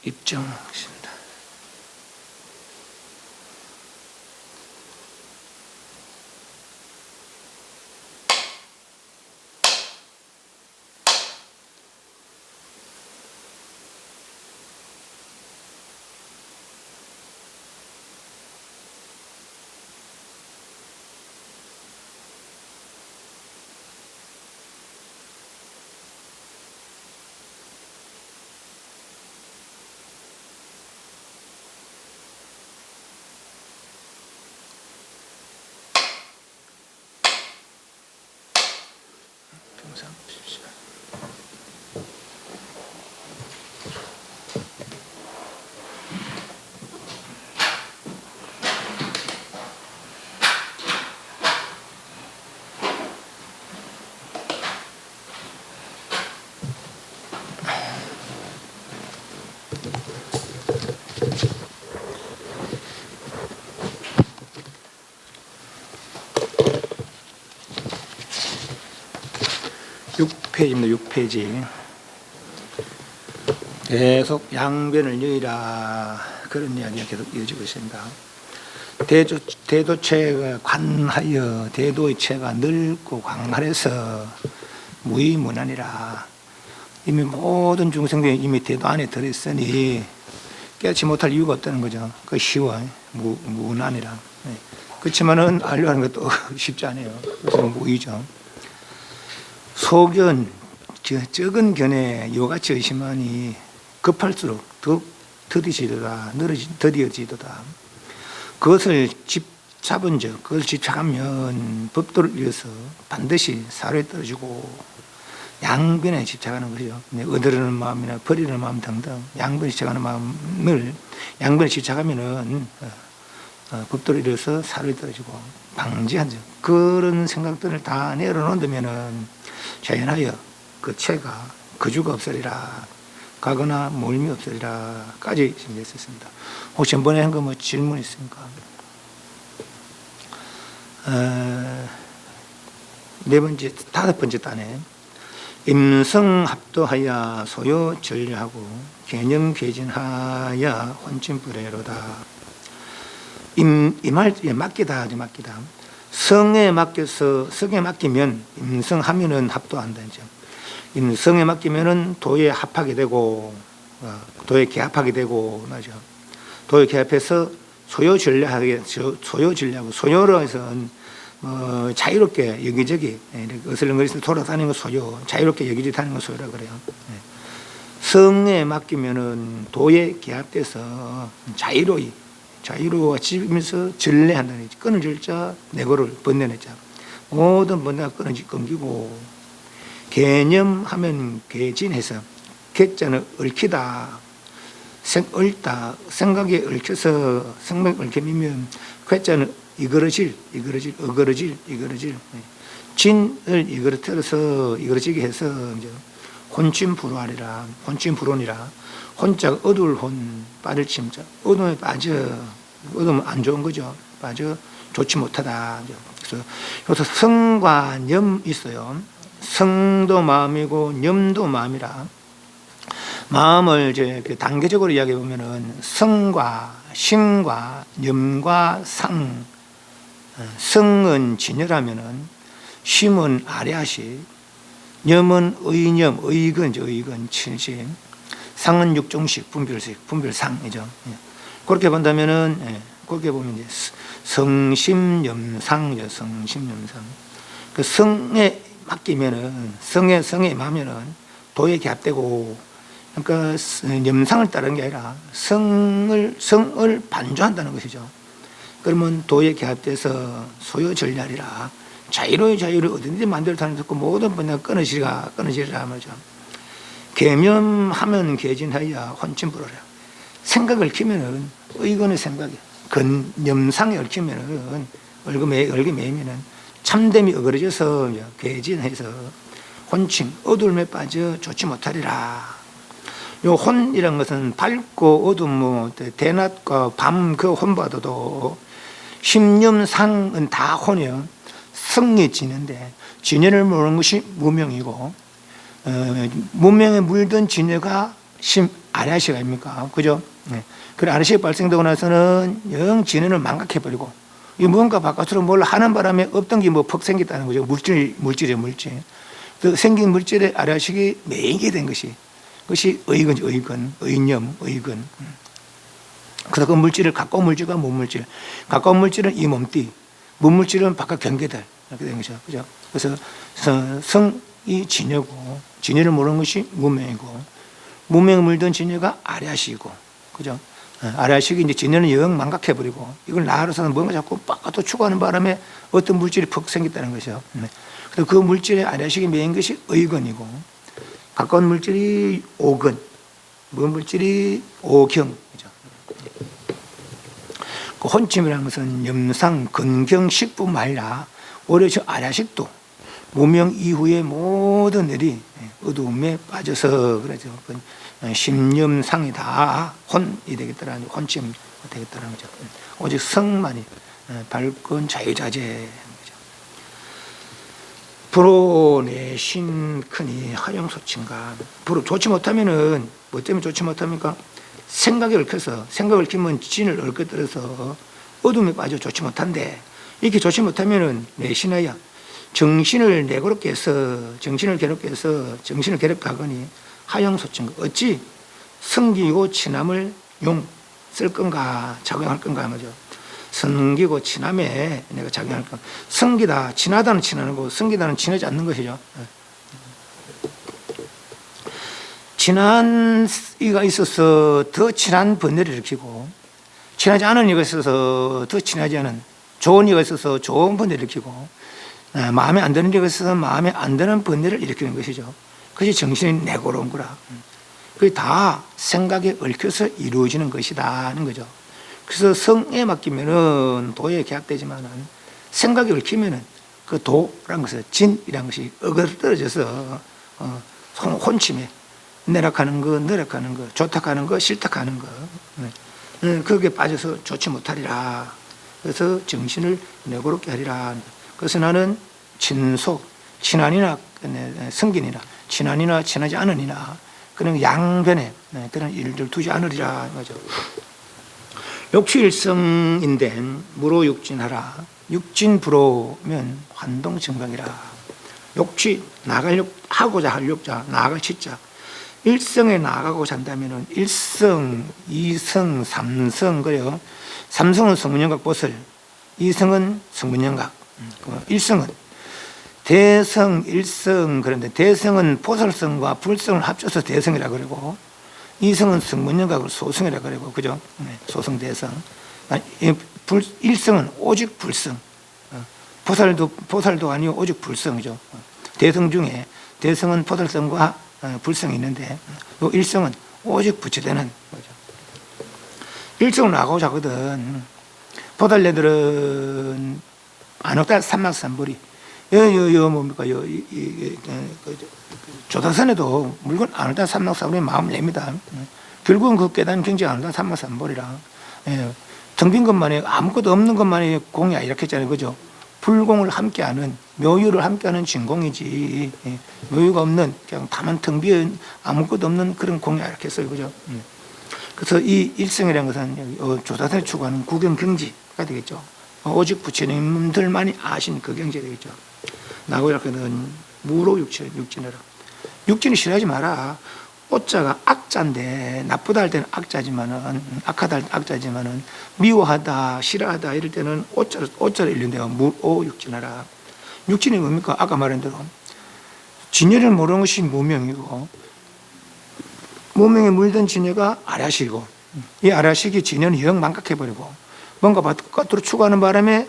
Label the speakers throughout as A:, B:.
A: 입증하겠습니다. 평상 보십시오. 페이지입니다. 6페이지. 계속 양변을 여의라, 그런 이야기가 계속 이어지고 있습니다. 대도체가 관하여 대도의 체가 넓고 광활해서 무의무난이라. 이미 모든 중생들이 이미 대도 안에 들어있으니 깨닫지 못할 이유가 없다는 거죠. 그 쉬워, 무난이라. 그렇지만은 알려고 하는 것도 쉽지 않아요. 그래서 무의죠. 소견, 적은 견해 요같이 의심하니 급할수록 더욱 더디어지도다. 그것을 집잡은 적, 그것을 집착하면 법도를 이어서 반드시 사료에 떨어지고 양변에 집착하는 거죠. 얻으려는 마음이나 버리려는 마음 등등 양변에 집착하는 마음을 양변에 집착하면은 법도를 이어서 사료에 떨어지고 방지한 적, 그런 생각들을 다 내려놓으면은 자연하여 그 체가 거주가 없으리라, 가거나 몰미 없으리라 까지 준비했었습니다. 혹시 전번에 한 거 뭐 질문 있습니까? 네 번째, 다섯 번째 단에 임성합도하여 소요 전려하고 개념 개진하여 혼침불회로다. 이말 맡기다 하죠. 맡기다. 성에 맡겨서, 성에 맡기면 임성하면은 합도한다. 임성에 맡기면은 도에 합하게 되고, 도에 개합하게 되고, 맞죠. 도에 개합해서 소요전략하게, 소요전략하고, 소요로 해서 자유롭게 여기저기 어슬렁거리서 돌아다니는 거 소요, 자유롭게 여기저기 다니는 거 소요라 그래요. 성에 맡기면은 도에 개합돼서 자유로워지면서 전례한다는 거지. 끊을 절자, 내고를 번내는 자. 모든 번뇌가 끊기고, 개념하면 개진해서, 개자는 얽히다, 얽다, 생각에 얽혀서, 생각에 얽히면, 괴자는 이거러질, 진을 이거러뜨려서, 이거러지게 해서, 혼침불화리라, 혼침불원이라, 혼자가 어두울 혼, 빠질 침자. 어둠에 빠져. 어둠은 안 좋은 거죠. 빠져. 좋지 못하다. 그래서 여기서 성과 념 있어요. 성도 마음이고 념도 마음이라. 마음을 이제 단계적으로 이야기해 보면은 성과, 심과, 념과 상. 성은 진열하면은, 심은 아뢰하시, 념은 의념, 의근, 칠심. 상은 육종식, 분별상이죠. 그렇게 본다면은, 그렇게 보면 이제 성심염상이죠. 성심염상. 그 성에 맡기면은, 성에 임하면은 도에 개합되고, 그러니까 염상을 따르는 게 아니라 성을 반조한다는 것이죠. 그러면 도에 개합돼서 소요전략이라 자유를 어디든지 만들어 다니는 거 모든 번뇌가 끊어지리라 말이죠. 개념하면 개진하여 혼침불허라. 생각을 얽히면은 의건의 생각이, 염상에 얽히면은 얼굴 매이면은 참됨이 어그러져서 개진해서 혼침, 어두움에 빠져 좋지 못하리라. 요 혼이란 것은 밝고 어두움, 대낮과 밤 그 혼바다도 심념상은 다 혼이요. 성이 지는데 진해를 모르는 것이 무명이고, 무명에 물든 진해가 아래아식 아닙니까? 그죠? 네. 그 아래아식이 발생되고 나서는 영 진해를 망각해버리고 이 무언가 바깥으로 뭘 하는 바람에 없던 게 뭐 퍽 생겼다는 거죠. 물질이에요, 물질. 그 생긴 물질의 아래아식이 매이게 된 것이 그것이 의념, 의근. 그래서 그 물질을 가까운 물질과 먼 물질. 가까운 물질은 이 몸띠, 먼 물질은 바깥 경계들. 이렇게 된 거죠. 그죠? 그래서 성이 진여고, 진여를 모르는 것이 무명이고, 무명을 물던 진여가 아래아식이고, 그죠? 아래아식이 이제 진여는 영 망각해버리고, 이걸 나로서는 뭔가 자꾸 바깥으로 추구하는 바람에 어떤 물질이 퍽 생겼다는 거죠. 그래서 그 물질의 아래아식이 메인 것이 의근이고, 가까운 물질이 오근, 먼 물질이 오경. 그 혼침이라는 것은 염상, 근경, 식부 말라. 오히려 저 아래아식도 무명 이후의 모든 일이 어두움에 빠져서 그러죠. 심염상이 다 혼이 되겠더라는 혼침이 되겠더라는 거죠. 오직 성만이 밝은 자유자재. 불호 내신 크니 하용소친가. 불호 좋지 못하면은 뭐 때문에 좋지 못합니까? 생각이 얽혀서 생각을 얽히면 진을 얽혀들어서 어둠에 빠져 좋지 못한데 이렇게 좋지 못하면은 내신하여 정신을 내고롭게 해서 정신을 괴롭게 해서 정신을 괴롭게 하거니 하용소친가. 어찌 성기고 친함을 용 쓸 건가 작용할 건가 하는 거죠. 성기고 친함에 내가 작용할 건가. 성기다 친하다는 친하는 거고 성기다는 친하지 않는 것이죠. 친한 이가 있어서 더 친한 번뇌를 일으키고 친하지 않은 이가 있어서 더 친하지 않은 좋은 이가 있어서 좋은 번뇌를 일으키고 마음에 안 드는 이가 있어서 마음에 안 드는 번뇌를 일으키는 것이죠. 그것이 정신이 내고로운 거라. 그게 다 생각에 얽혀서 이루어지는 것이다 하는 거죠. 그래서 성에 맡기면은 도에 계약되지만은 생각에 얽히면은 그 도라는 것은 진이라는 것이 어그러떨어져서 혼침에 내락하는 거, 좋다하는 거, 싫다하는 거, 거기에 빠져서 좋지 못하리라. 그래서 정신을 내고롭게 하리라. 그래서 나는 친속, 친한이나 성긴이나 친한이나 친하지 않으니나 그런 양변에 그런 일들 두지 않으리라. 거죠. 욕취일성인데 무로육진하라. 육진불호면 환동증강이라. 욕취, 하고자 할 욕자, 나아갈 치자. 일성에 나아가고자 한다면 일성, 이성, 삼성 그래요. 삼성은 성문영각 보슬, 이성은 성문영각. 일성은 대성, 일성 그런데 대성은 보살성과 불성을 합쳐서 대성이라 그러고 이성은 성문영각을 소성이라 그러고 그죠? 소성 대성. 일성은 오직 불성. 보살도 아니고 오직 불성이죠. 대성 중에 대성은 보살성과 불성이 있는데 일성은 오직 부처되는 거죠. 일성을 나가고자 하거든. 보살네들은 안옥달 삼막삼보리 뭡니까 조다선에도 물건 안옥달 삼막삼보리 마음을 냅니다. 결국은 그 깨닫는 경지가 안옥달 삼막삼보리라. 텅 빈 것만이 아무것도 없는 것만이 공이야 이렇게 했잖아요. 그죠? 불공을 함께하는 묘유를 함께하는 진공이지 묘유가 없는 그냥 다만 텅 비어 아무것도 없는 그런 공이야 이렇게 했어요. 그죠? 그래서 이 일성이라는 것은 조사선에 추구하는 구경경지가 되겠죠. 오직 부처님들만이 아신 그 경지가 되겠죠. 나고 이렇게는 무로육진해라. 육진이 싫어하지 마라. 오자가 악자인데 나쁘다 할 때는 악자지만은 악하다 할 때는 악자지만은 미워하다 싫어하다 이럴 때는 오자를 일른대요. 무오육진하라. 육진이 뭡니까? 아까 말한 대로 진여를 모르는 것이 무명이고 무명에 물든 진여가 아라식이고 이 아라식이 진여는 영 망각해버리고 뭔가 바깥으로 추구하는 바람에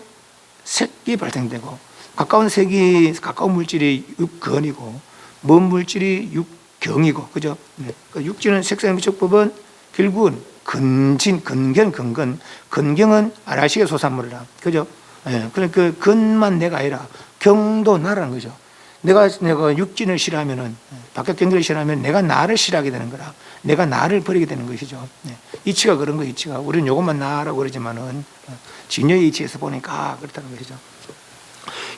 A: 색이 발생되고 가까운 물질이 육근이고 먼 물질이 육경이고 그죠? 육진은 색상 미적법은 결국은 근진, 근경은 아라식의 소산물이라 그죠? 그러니까 그 근만 내가 아니라 경도 나라는 거죠. 내가 육진을 싫어하면은 바깥 경계를 싫어하면 내가 나를 싫어하게 되는 거라. 내가 나를 버리게 되는 것이죠. 이치가 그런 거 이치가. 우리는 요것만 나라고 그러지만은 진여의 이치에서 보니까 그렇다는 것이죠.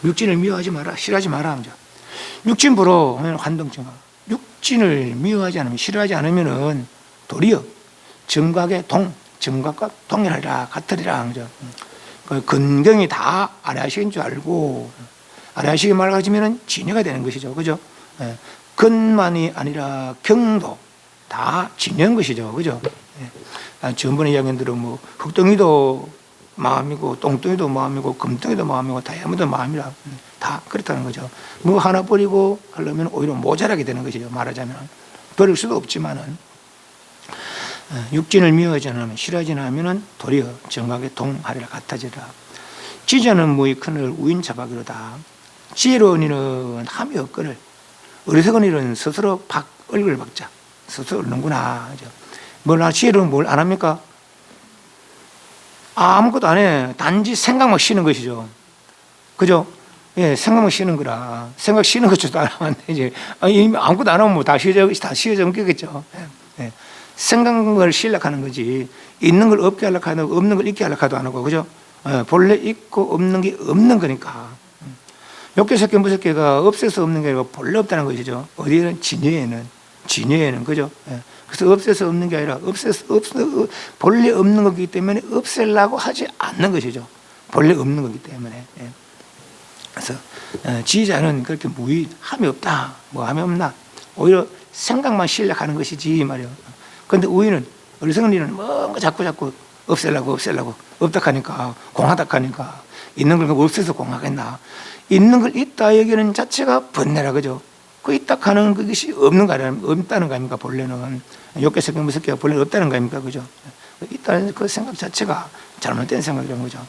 A: 육진을 미워하지 마라, 싫어하지 마라. 육진부로 환동증가. 육진을 미워하지 않으면, 싫어하지 않으면은 도리어 정각의 정각과 동일하리라, 같으리라. 그죠? 그 근경이 다 아래하식인 줄 알고, 아래하식이 맑아지면은 진여가 되는 것이죠. 그죠? 예. 근만이 아니라 경도 다 진여인 것이죠. 그죠? 예. 전번에 이야기한 대로 뭐 흙덩이도 마음이고, 똥덩이도 마음이고, 금덩이도 마음이고, 다이아몬드도 마음이라 다 그렇다는 거죠. 뭐 하나 버리고 하려면 오히려 모자라게 되는 것이죠. 말하자면 버릴 수도 없지만은, 육진을 미워하지 않으면, 싫어하지 않으면 도리어 정각에 동하리라, 같아지라. 지자는 무의 큰을 우인차박이로다. 지혜로운 이는 함이 없거늘, 어리석은 이는 스스로 얼굴을 박자. 스스로 얻는구나. 지혜로운 뭘 안 합니까? 아무것도 안 해. 단지 생각만 쉬는 것이죠. 그죠? 예, 생각만 쉬는 거라. 생각 쉬는 것조차도 안 하면 되지. 아무것도 안 하면 뭐 다 쉬어져 옮기겠죠. 예. 생각을 쉬려고 하는 거지. 있는 걸 없게 하려고 하고, 없는 걸 있게 하려고 안 하고, 그죠? 예, 본래 있고 없는 게 없는 거니까. 욕계, 색계, 무색계가 없어서 없는 게 아니라 본래 없다는 것이죠. 어디에는? 진여에는, 그죠? 예. 그래서 없어서 없는 게 아니라 본래 없는 거기 때문에 없애려고 하지 않는 것이죠. 본래 없는 거기 때문에. 예. 그래서 지휘자는 그렇게 함이 없다. 뭐 함이 없나? 오히려 생각만 쉬려고 것이지 말이요. 그런데 우위는, 어리석은 이는 뭔가 자꾸 없애려고 없다 하니까, 공하다 하니까, 있는 걸 없애서 공하겠나? 있는 걸 있다 여기는 자체가 번뇌라, 그죠? 그 있다 하는 것이 없다는 거 아닙니까? 본래는 욕계, 색계, 무색계가 본래 없다는 거 아닙니까? 그죠? 있다는 그 생각 자체가 잘못된 생각이라는 거죠.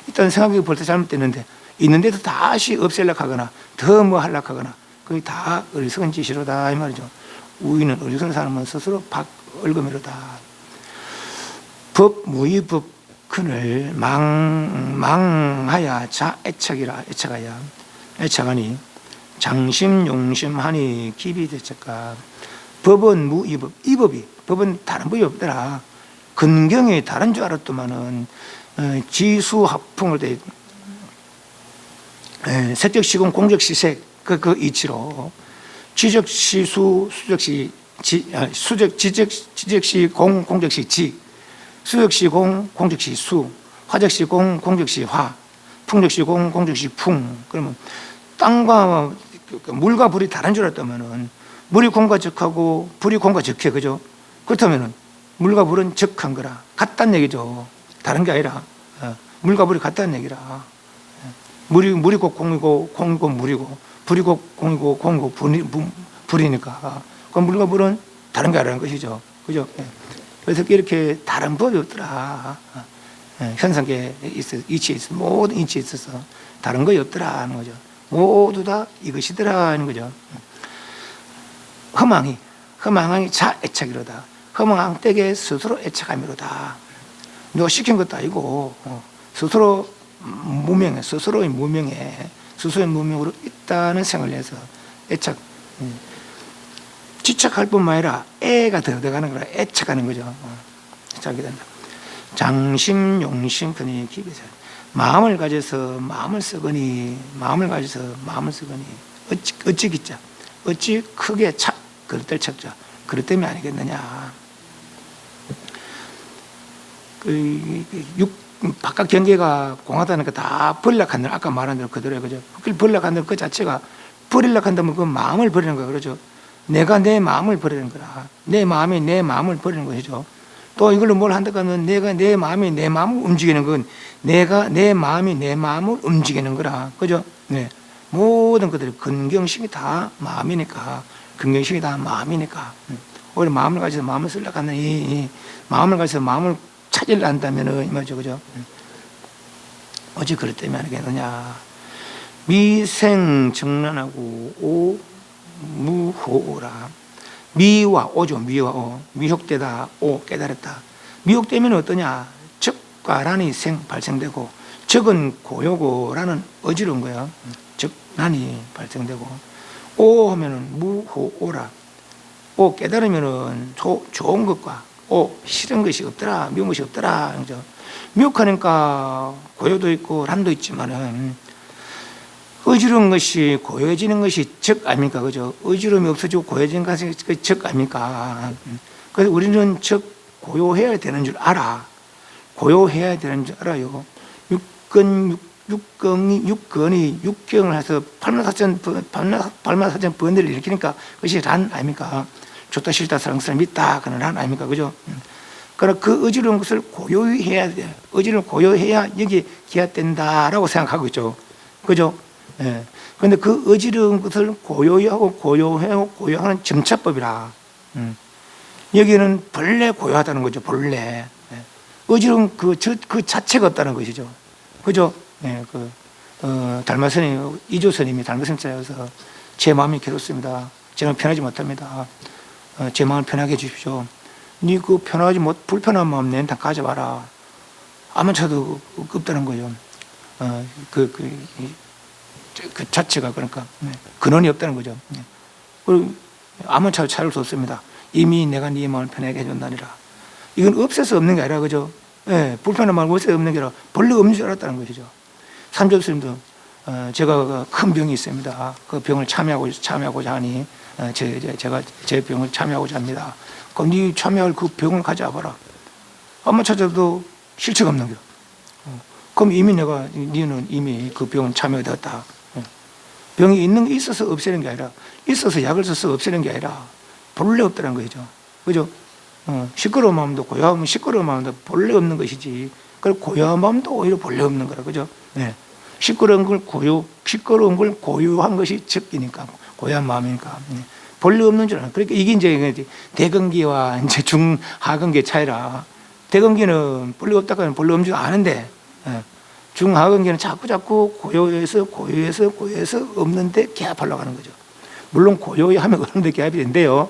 A: 있다는 생각이 벌써 잘못됐는데, 있는데도 다시 없애려고 하거나 더 뭐 하려고 하거나, 그게 다 어리석은 짓이로다 이 말이죠. 우위는, 어리석은 사람은 스스로 얼금이로다. 무의법 큰을 망하야 자 애착이라. 애착하니 장심용심하니 기비대책가. 법은 무의법. 법은 다른 법이 없더라. 근경이 다른 줄 알았더만은 지수합풍을 돼. 색적시공 공적시색 그 이치로 지적시수 지적시공 공적시지, 수적시공 공적시수, 화적시공 공적시화, 풍적시공 공적시풍. 그러면 땅과 물과 불이 다른 줄 알았다면은 물이 공과 적하고 불이 공과 적해, 그죠? 그렇다면은 물과 불은 적한 거라, 같다는 얘기죠. 다른 게 아니라 물과 불이 같다는 얘기라. 물이 곧 공이고 공이 곧 물이고, 불이 곧 공이고 공이고 불이니까 그 물과 불은 다른 게 아니라는 것이죠. 그죠? 그래서 이렇게 다른 법이 없더라. 현상계에 이치에 있어, 모든 이치에 있어서 다른 것이 없더라 하는 거죠. 모두 다 이것이더라 하는 거죠. 허망이 자 애착이로다. 허망한 때에 스스로 애착함이로다. 누가 시킨 것도 아니고 스스로 무명해, 스스로의 무명으로 있다는 생각을 해서 애착, 지착할 뿐만 아니라 애가 더가는 거라, 애착하는 거죠. 애착이 된다. 장심 용심 그니 기비사. 마음을 가져서 마음을 쓰거니 어찌 기자, 어찌 크게 그릇될 척자. 그릇 때문에 아니겠느냐. 바깥 경계가 공하다니까 다 버리려고 한다면, 아까 말한 대로 그대로예요. 그죠? 버리려고 한다면 그 자체가, 버리려고 한다면 그 마음을 버리는 거예요. 그렇죠? 내가 내 마음을 버리는 거라. 내 마음이 내 마음을 버리는 것이죠. 또 이걸로 뭘 한다고 하면, 내가 내 마음이 내 마음을 움직이는 건 내가 내 마음이 내 마음을 움직이는 거라. 그죠? 네. 모든 것들이 근경식이 다 마음이니까. 근경식이 다 마음이니까. 오히려 마음을 가져서 마음을 쓰려고 하는 이 마음을 가져서 마음을 찾으려 한다면은 이 말이죠. 그죠? 어찌 그럴 때문에 하겠느냐. 미생정란하고 오무호오라. 미와 오죠. 미와 오. 미혹되다. 오 깨달았다. 미혹되면 어떠냐. 적과란이 발생되고, 적은 고요고라는 어지러운 거야. 적란이 발생되고, 오 하면은 무호오라. 오 깨달으면은 좋은 것과 싫은 것이 없더라, 미운 것이 없더라. 미혹하니까 고요도 있고 란도 있지만은 어지러운 것이 고요해지는 것이 적 아닙니까? 그죠? 어지러움이 없어지고 고요해지는 것이 적 아닙니까? 그래서 우리는 적 고요해야 되는 줄 알아. 고요해야 되는 줄 알아요. 육건이 육경을 해서 84,000 번뇌를 일으키니까 그것이 란 아닙니까? 좋다 싫다 사랑스러움 있다 그런 란 아닙니까? 그죠? 그러나 그 어지러운 것을 고요히 해야 돼. 어지러움 고요해야 여기 기합된다라고 생각하고 있죠. 그죠? 예. 그런데 그 어지러운 것을 고요히 하고 고요하는 점차법이라. 여기는 본래 고요하다는 거죠. 본래. 예. 어지러운 그 자체가 없다는 것이죠. 그죠? 예. 달마스님, 이조스님이 달마스님자여서 제 마음이 괴롭습니다. 저는 편하지 못합니다. 제 마음을 편하게 해주십시오. 니 그 편하지 못, 불편한 마음 내한테 가져봐라. 아무차도 없다는 거죠. 그 자체가 그러니까 근원이 없다는 거죠. 그리고 아무차도 찾을 수 없습니다. 이미 내가 네 마음을 편하게 해준다니라. 이건 없어서 없는 게 아니라 그죠. 예, 불편한 마음 없어서 없는 게 아니라 본래 없는 줄 알았다는 것이죠. 삼조스님도 제가 큰 병이 있습니다. 그 병을 참여하고자 하니 제가 제 병을 참여하고자 합니다. 그럼 네 참여할 그 병을 가져와봐라. 아마 찾아도 실체가 없는 거야. 그럼 이미 니는 이미 그 병은 참여되었다. 병이 있는 게 있어서 없애는 게 아니라, 있어서 약을 써서 없애는 게 아니라 본래 없다는 거죠. 그죠? 시끄러운 마음도 고요하면 시끄러운 마음도 본래 없는 것이지. 그리고 고요한 마음도 오히려 본래 없는 거라. 그죠? 네. 시끄러운 걸 고요한 것이 적기니까, 고요한 마음이니까. 본래 없는 줄 알아. 그러니까 이게 이제 대건기와 이제 중하건기의 차이라. 대건기는 본래 없다고 하면 본래 없는 줄 아는데, 중하건기는 자꾸 고요해서 없는데 개합하려고 하는 거죠. 물론 고요히 하면 그런데 개합이 된대요.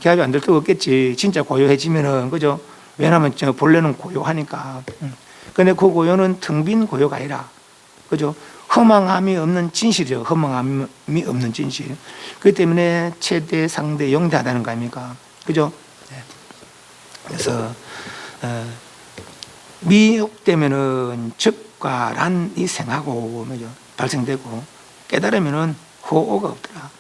A: 개합이 안 될 수가 없겠지. 진짜 고요해지면은, 그죠? 왜냐하면 본래는 고요하니까. 근데 그 고요는 텅 빈 고요가 아니라, 그죠? 허망함이 없는 진실이죠. 허망함이 없는 진실. 그렇기 때문에 최대, 상대, 영대하다는 거 아닙니까? 그죠? 그래서, 미혹되면은 적과 란이 생하고, 발생되고, 깨달으면은 호오가 없더라.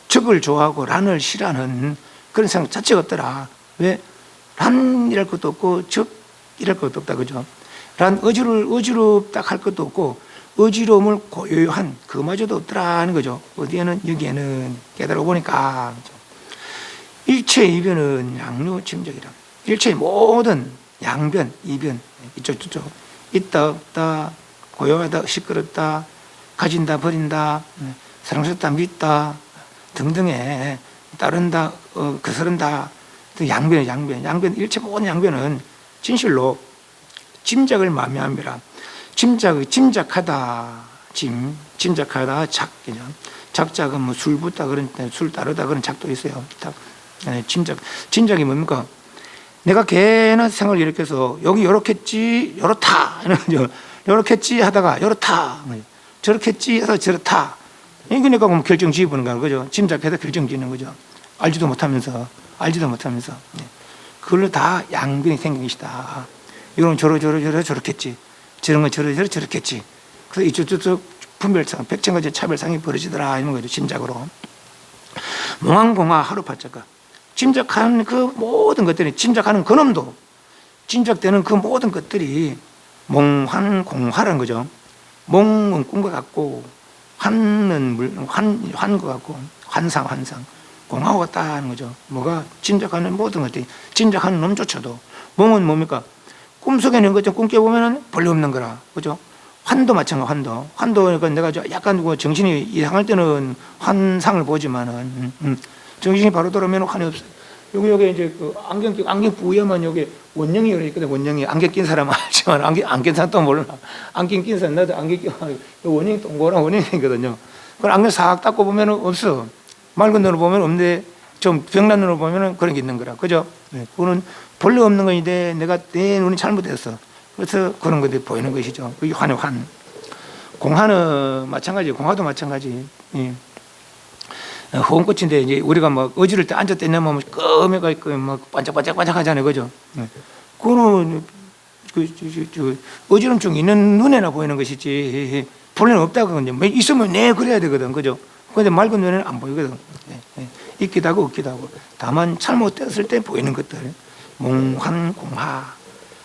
A: 적을 좋아하고 란을 싫어하는 그런 생각 자체가 없더라. 왜? 란이랄 것도 없고 적이랄 것도 없다. 그죠? 란 어지럽다 할 것도 없고 어지러움을 고요한 그마저도 없더라는 거죠. 어디에는 여기에는 깨달아 보니까 일체 이변은 양료침적이라. 일체의 모든 양변, 이변, 이쪽 저쪽 있다 없다, 고요하다 시끄럽다, 가진다 버린다, 사랑스럽다 믿다 등등에 따른다 거스른다. 양변 일체 모든 양변은 진실로 짐작을 마미함이라. 짐작하다 짐작하다 작 그냥 작작은 뭐 술 붓다 그런 술 따르다 그런 작도 있어요. 짐작이 뭡니까? 내가 괜한 생각을 일으켜서 여기 요렇겠지 요렇다 요렇겠지 하다가 요렇다 저렇겠지 해서 저렇다. 그러니까 뭐 결정 지어보는 거야. 그죠? 짐작해서 결정 지는 거죠. 알지도 못하면서 그걸로 다 양변이 생긴 것이다. 이건 저렇겠지. 저런 건 저렇겠지. 그래서 이쪽 분별상, 백천가지 차별상이 벌어지더라. 이런 거죠. 짐작으로. 몽황공화 하루파자가. 짐작하는 그 모든 것들이, 짐작하는 그놈도, 짐작되는 그 모든 것들이 몽환공화라는 거죠. 몽은 꿈과 같고, 환은 환과 같고, 환상. 공하고 같다는 거죠. 뭐가 짐작하는 모든 것들이, 짐작하는 놈조차도. 몽은 뭡니까? 꿈속에 있는 것좀 꿈 깨보면 본래 없는 거라. 그죠? 환도 마찬가지, 환도니까 내가 약간 정신이 이상할 때는 환상을 보지만은, 정신이 바로 돌아오면 환이 없어요. 여기 이제 그 안경 부여만 여기 원형이 있거든. 원형이 안경 낀 사람은 알지만 안 낀 사람 또 몰라. 안경 낀 사람 나도 안경 끼 원형이 동그란 원형이거든요. 그걸 안경 싹 닦고 보면 없어. 맑은 눈으로 보면 없는데 좀 병난 눈으로 보면 그런 게 있는 거라. 그죠? 그거는 본래 없는 건데 내 눈이 잘못됐어. 그래서 그런 것들이 보이는 것이죠. 그게 환. 공화는 마찬가지. 공화도 마찬가지. 호흡꽃인데 이제 우리가 막 어지를 때 앉았다 있냐면 껌해가 있고 막 반짝반짝하잖아요. 그죠? 그거는 어지럼증 있는 눈에나 보이는 것이지 본래는 없다고 이제 뭐 있으면 네 그래야 되거든, 그죠? 근데 맑은 눈에는 안 보이거든. 있기도 하고 없기도 하고. 다만 잘못되었을 때 보이는 것들. 몽환공하.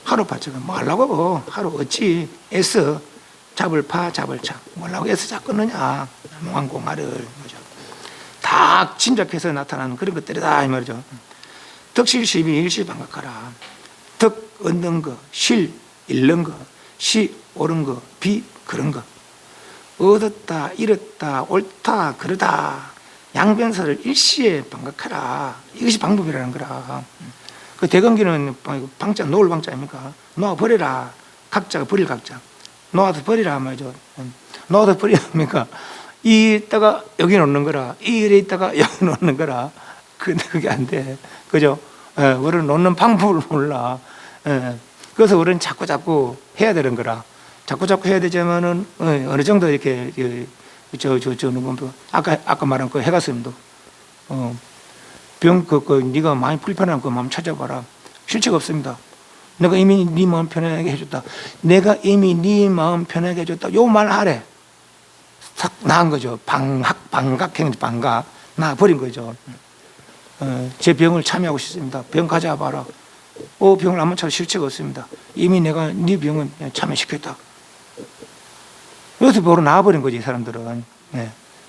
A: 하루 파처가 뭐 하려고 하고 하루 어찌 애써 잡을 파 잡을 차 뭐라고 애써 잡겠느냐. 몽환공하를 그죠? 다 짐작해서 나타나는 그런 것들이다 이 말이죠. 덕실시비 일시방각하라. 덕 얻는 거, 실 잃는 거, 시 옳은 거, 비 그런 거. 얻었다 잃었다 옳다 그러다 양변사를 일시에 방각하라. 이것이 방법이라는 거라. 그 대건기는 방자 놓을 방자 아닙니까? 놓아버려라. 각자가 버릴 각자. 놓아서 버리라 말이죠. 놓아서 버리라 합니까? 이 있다가 여기 놓는 거라. 이 일에 있다가 여기 놓는 거라. 근데 그게 안 돼. 그죠? 우리는 놓는 방법을 몰라. 그래서 우리는 자꾸 해야 되는 거라. 자꾸 해야 되지만은 어느 정도 이렇게 아까 말한 그 해가슴도 네가 많이 불편한 그 마음 찾아봐라. 실체가 없습니다. 내가 이미 네 마음 편하게 해줬다. 내가 이미 네 마음 편하게 해줬다. 요 말 하래. 싹 나은 거죠. 방각행 방각 나 버린 거죠. 제 병을 참여하고 싶습니다. 병 가져와봐라. 병을 안 맞춰도 실체가 없습니다. 이미 내가 네 병을 참여시켰다. 여기서 바로 나와버린 거지, 이 사람들은.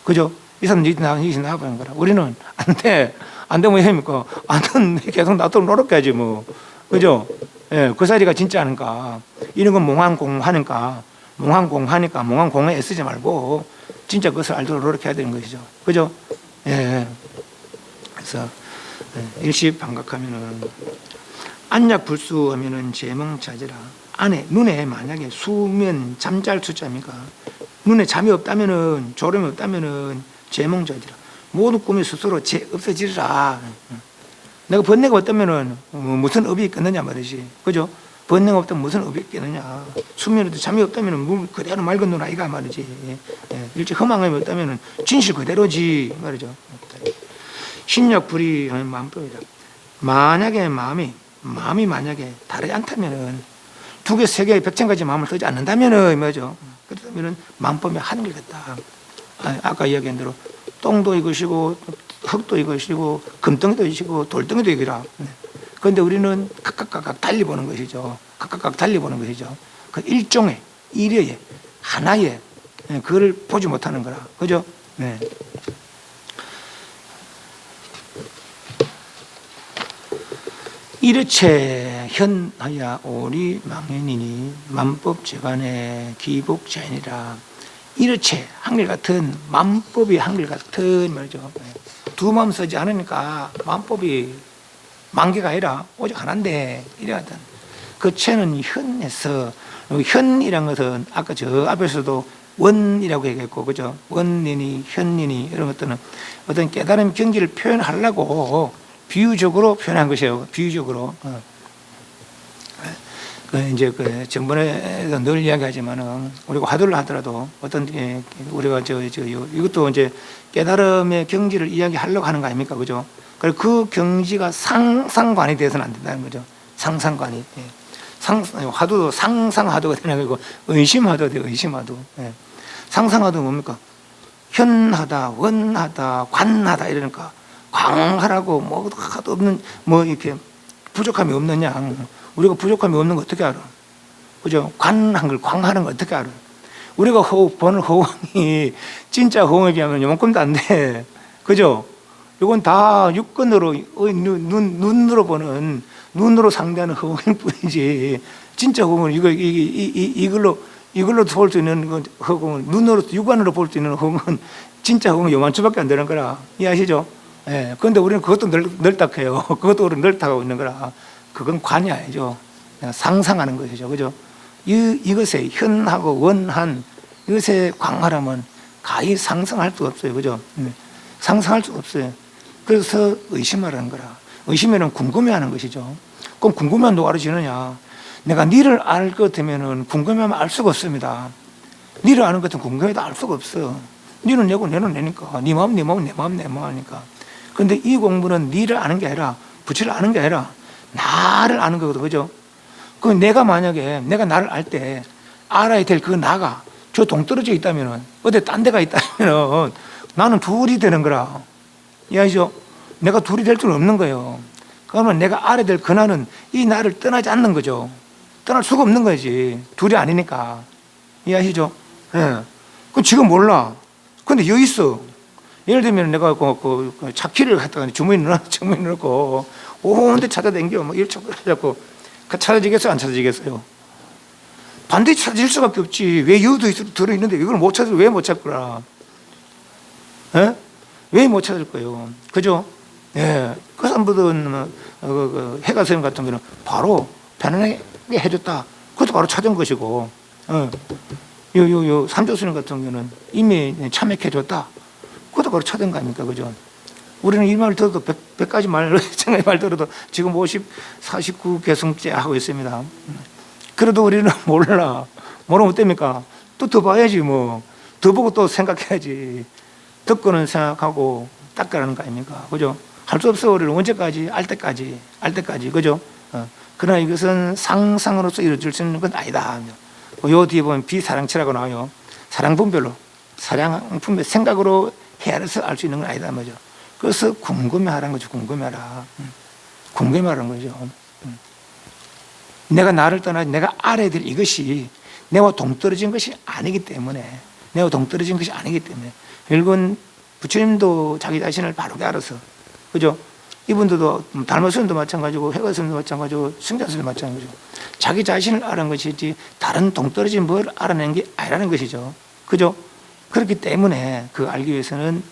A: 그죠? 이 사람은 이제 나와버린 거라. 우리는 안 돼. 안 되면 뭐 해입니까? 안 되면 계속 놔두고 노력해야지, 뭐. 그죠? 그 자리가 진짜 하니까. 이런 건 몽환공하니까. 몽환공에 애쓰지 말고, 진짜 그것을 알도록 노력해야 되는 것이죠. 그죠? 그래서, 일시방각하면은, 안약불수하면은 제몽자지라. 눈에 만약에 수면 잠잘 수자입니까? 눈에 잠이 없다면은 졸음이 없다면은 제몽자지라. 모든 꿈이 스스로 없어지리라. 내가 번뇌가 없다면은 무슨 업이 있겠느냐 말이지. 그죠? 번뇌가 없다면 무슨 업이 있겠느냐. 수면에도 잠이 없다면은 물 그대로 맑은 눈 아이가 말이지. 일찍 허망함이 없다면은 진실 그대로지 말이죠. 신약불이 마음법이다. 만약에 마음이 만약에 다르지 않다면은 두 개, 세 개, 100천가지 마음을 쓰지 않는다면은 뭐죠? 그렇다면은 마음법이 하늘 같다. 아까 이야기한 대로 똥도 이것이고 흙도 이것이고 금덩이도 이것이고 돌덩이도 이거라. 그런데 우리는 각각 달리 보는 것이죠. 각각 달리 보는 것이죠. 그 일종의 일의 하나의 그걸 보지 못하는 거라. 그죠? 네. 이르체 현하야 오리 망연이니 만법재간의 기복자이니라. 이르체 한결같은 만법이 한결같은 말이죠. 두 마음 쓰지 않으니까 만법이 만개가 아니라 오직 하나인데 이래하던 그 체는 현에서 현이란 것은 아까 저 앞에서도 원이라고 얘기했고 그죠? 원이니 현이니 이런 것들은 어떤 깨달음 경지를 표현하려고 비유적으로 표현한 것이에요. 비유적으로. 이제 전번에도 늘 이야기하지만은 우리가 화두를 하더라도 어떤 우리가 이것도 이제 깨달음의 경지를 이야기하려고 하는 거 아닙니까, 그죠? 그리고 그 경지가 상상관이 돼서는 안 된다는 거죠. 상상관이. 화두도 상상화두가 되는 거고 의심화두가 돼요. 의심화두. 상상화두 뭡니까? 현하다, 원하다, 관하다 이러니까. 광하라고 뭐 하도 없는 뭐 이렇게 부족함이 없느냐. 우리가 부족함이 없는 거 어떻게 알아? 그죠? 관한 걸 광하는 거 어떻게 알아? 우리가 보는 허공이 진짜 허공에 비하면 요만큼도 안 돼. 그죠? 이건 다 육근으로 눈으로 보는 눈으로 상대하는 허공일 뿐이지. 진짜 허공은 이걸로 볼 수 있는 허공은 눈으로 육안으로 볼 수 있는 허공은 진짜 허공은 요만큼밖에 안 되는 거라. 이해하시죠? 그런데 우리는 그것도 넓다해요. 그것도 우리는 넓다고 있는 거라. 그건 관이 아니죠. 상상하는 것이죠. 그죠? 이것에 현하고 원한, 이것에 광활함은 가히 상상할 수가 없어요. 그죠? 상상할 수가 없어요. 그래서 의심하라는 거라. 의심이란 궁금해하는 것이죠. 그럼 궁금해하면 누가 알아지느냐? 내가 니를 알 것 같으면 궁금해하면 알 수가 없습니다. 니를 아는 것 같으면 궁금해도 알 수가 없어. 니는 내고 내는 내니까. 네 마음, 내 마음, 내 마음, 내 마음 하니까. 그런데 이 공부는 니를 아는 게 아니라 부처를 아는 게 아니라 나를 아는 거거든. 그죠? 그 내가 만약에 내가 나를 알 때 알아야 될 그 나가 저 동떨어져 있다면은, 어디 딴 데가 있다면은 나는 둘이 되는 거라. 이해하시죠? 내가 둘이 될 수는 없는 거예요. 그러면 내가 알아야 될 그날은 이 나를 떠나지 않는 거죠. 떠날 수가 없는 거지. 둘이 아니니까. 이해하시죠? 예. 그럼 지금 몰라. 근데 여기 있어. 예를 들면 내가 그 차키를 갖다가 주머니에 넣고 오는데 찾아다니고 뭐 이렇게 해갖고 찾아지겠어요? 안 찾아지겠어요? 반드시 찾아질 수밖에 없지. 왜 여기도 들어있는데 이걸 못 찾을, 왜 못 찾구나? 예? 왜 못 찾을 거예요? 그죠? 예. 그 사람들은 해가 선생님 같은 경우는 바로 편안하게 해줬다. 그것도 바로 찾은 것이고, 삼조스님 같은 경우는 이미 참여해줬다. 그것도 바로 찾은 거 아닙니까? 그죠? 우리는 이 말 들어도 100가지 말 들어도 지금 49개성째 하고 있습니다. 그래도 우리는 몰라. 모르면 어떻습니까? 또 더 봐야지 뭐. 더 보고 또 생각해야지. 듣고는 생각하고 닦으라는 거 아닙니까? 그죠? 할 수 없어. 우리는 언제까지? 알 때까지. 그죠? 그러나 이것은 상상으로서 이루어질 수 있는 건 아니다. 요 뒤에 보면 비사랑치라고 나와요. 사랑분별로. 사랑분별 생각으로 헤아려서 알 수 있는 건 아니다. 말이죠. 그래서 궁금해하라는 거죠. 궁금해하라. 궁금해하라는 거죠. 내가 나를 떠나지 내가 알아야 될 이것이 내와 동떨어진 것이 아니기 때문에 결국은 부처님도 자기 자신을 바르게 알아서, 그죠? 이분들도 달마스님도 마찬가지고 해가스님도 마찬가지고 승자스님도 마찬가지고 자기 자신을 알아낸 것이지 다른 동떨어진 뭘 알아낸 게 아니라는 것이죠. 그죠? 그렇기 때문에 그 알기 위해서는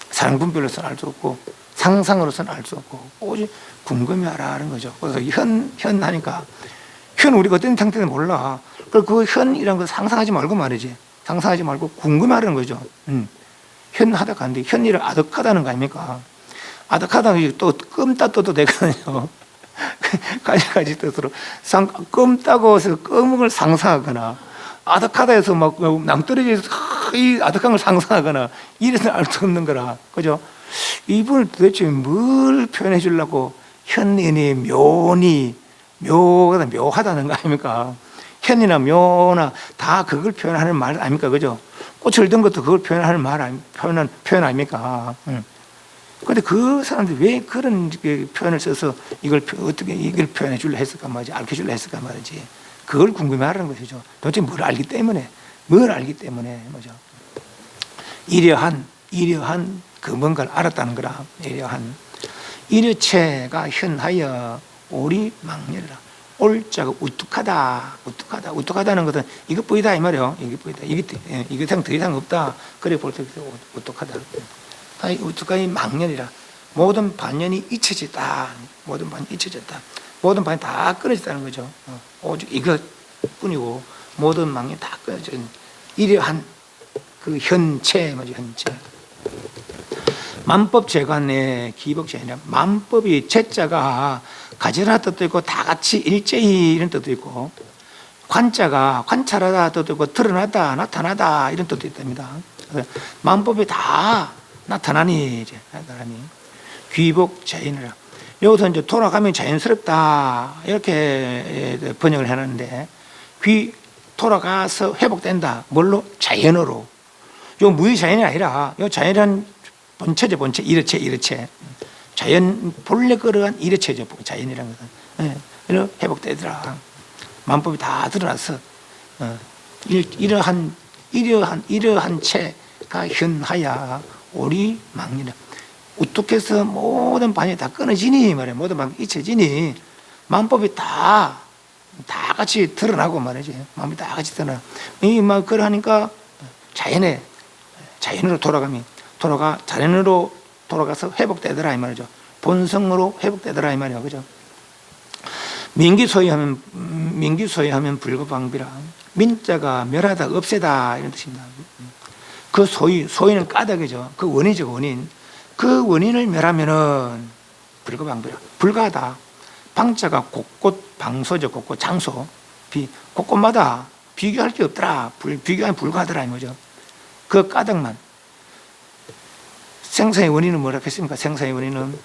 A: 사랑분별로서는 알 수 없고 상상으로서는 알 수 없고 오직 궁금해하라는 거죠. 그래서 현 하니까 현 우리가 어떤 상태인지 몰라. 그 현이라는 걸 상상하지 말고 말이지. 상상하지 말고 궁금해하라는 거죠. 현 하다가 안 돼. 현이를 아득하다는 거 아닙니까? 아득하다는 게 또 끔따 떠도 되거든요. 가지가지 뜻으로 끔따고 해서 끔을 상상하거나 아득하다 해서 막 낭떠러지에서 이 아득한 걸 상상하거나 이래서 알 수 없는 거라. 그죠? 이분을 도대체 뭘 표현해 주려고 현인이 묘하다는 거 아닙니까? 현이나 묘나 다 그걸 표현하는 말 아닙니까? 그죠? 꽃을 든 것도 그걸 표현하는 표현 아닙니까? 그런데 그 사람들이 왜 그런 표현을 써서 어떻게 이걸 표현해 줄려 했을까 말이지, 알려 줄려 했을까 말이지. 그걸 궁금해하라는 것이죠. 도대체 뭘 알기 때문에 뭐죠? 이러한 그 뭔가를 알았다는 거라. 이러체가 현하여 오리 망렬이라. 올자가 우뚝하다는 것은 이것뿐이다 이 말이에요. 이것뿐이다. 이게 더 이상 없다. 그래 볼 때 우뚝하다. 우뚝하니 망렬이라. 모든 반연이 잊혀졌다. 모든 반이 다 끊어졌다는 거죠. 오직 이것뿐이고 모든 망연이 다 끊어진 이러한 그 현체 뭐죠? 현체. 만법재관의 기복재이라. 만법이 제자가 가지런한 뜻도 있고 다 같이 일제히 이런 뜻도 있고, 관자가 관찰하다 뜻도 있고 드러나다 나타나다 이런 뜻도 있답니다. 만법이 다 나타나니 귀복재이라. 여기서 이제 돌아가면 자연스럽다 이렇게 번역을 해놨는데, 돌아가서 회복된다. 뭘로? 자연으로. 요 무의자연이 아니라 요 자연이란 본체죠. 본체. 이르체. 자연 본래 그러한 이르체죠. 자연이라는 것은. 이렇게 회복되더라. 만법이 다 드러나서 이러한 체가 현하야 오리 망리라. 우뚝해서 모든 반이 다 끊어지니 말이야. 모든 반이 잊혀지니 만법이 다 같이 드러나고 말이지. 마음이 다 같이 드러나. 막 그러니까 자연으로 자연으로 돌아가서 회복되더라 이 말이죠. 본성으로 회복되더라 이 말이야. 그죠? 민기소유하면 불구방비라. 민자가 멸하다 없애다 이런 뜻입니다. 그 소유는 까닭이죠. 그 원인이죠. 원인. 그 원인을 멸하면은 불구방비라. 불가하다. 방자가 곳곳 방소죠. 곳곳 장소. 곳곳마다 비교할 게 없더라. 비교하면 불가하더라 이 거죠. 그 까닭만. 생사의 원인은 뭐라 했습니까? 생사의 원인은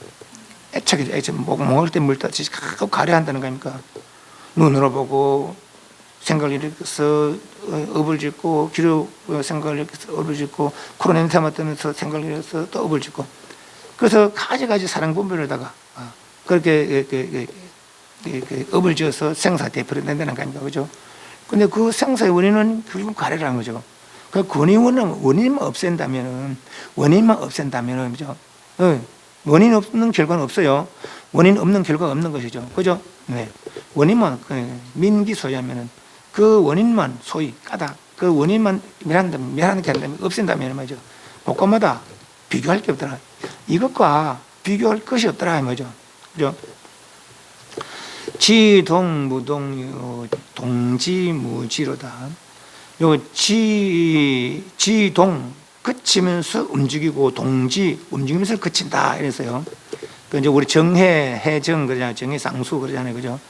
A: 애착이죠. 먹을 때 물 따지 가려 한다는 거 아닙니까? 눈으로 보고 생각을 일으켜서 업을 짓고, 기록 생각을 일으켜서 업을 짓고, 코로 냄새 맡으면서 생각을 일으켜서 또 업을 짓고, 그래서 가지가지 사랑 분별에다가 그렇게 업을 지어서 생사대표를 낸다는 거 아닙니까? 그죠? 근데 그 생사의 원인은 결국 가래라는 거죠. 그 원인만 없앤다면은, 그죠? 원인 없는 결과는 없어요. 원인 없는 결과가 없는 것이죠. 그죠? 네. 원인만, 민기소유하면은 그 원인만 소위 까다, 그 원인만 미안하게 한다면, 없앤다면 말이죠. 복과마다 비교할 게 없더라. 이것과 비교할 것이 없더라. 말이죠. 그죠? 지동무동요 동지무지로다. 요 지동 그치면서 움직이고, 동지 움직이면서 그친다 이래서요. 그 이제 우리 정해 해정 그러잖아요. 정해 상수 그러잖아요. 그죠?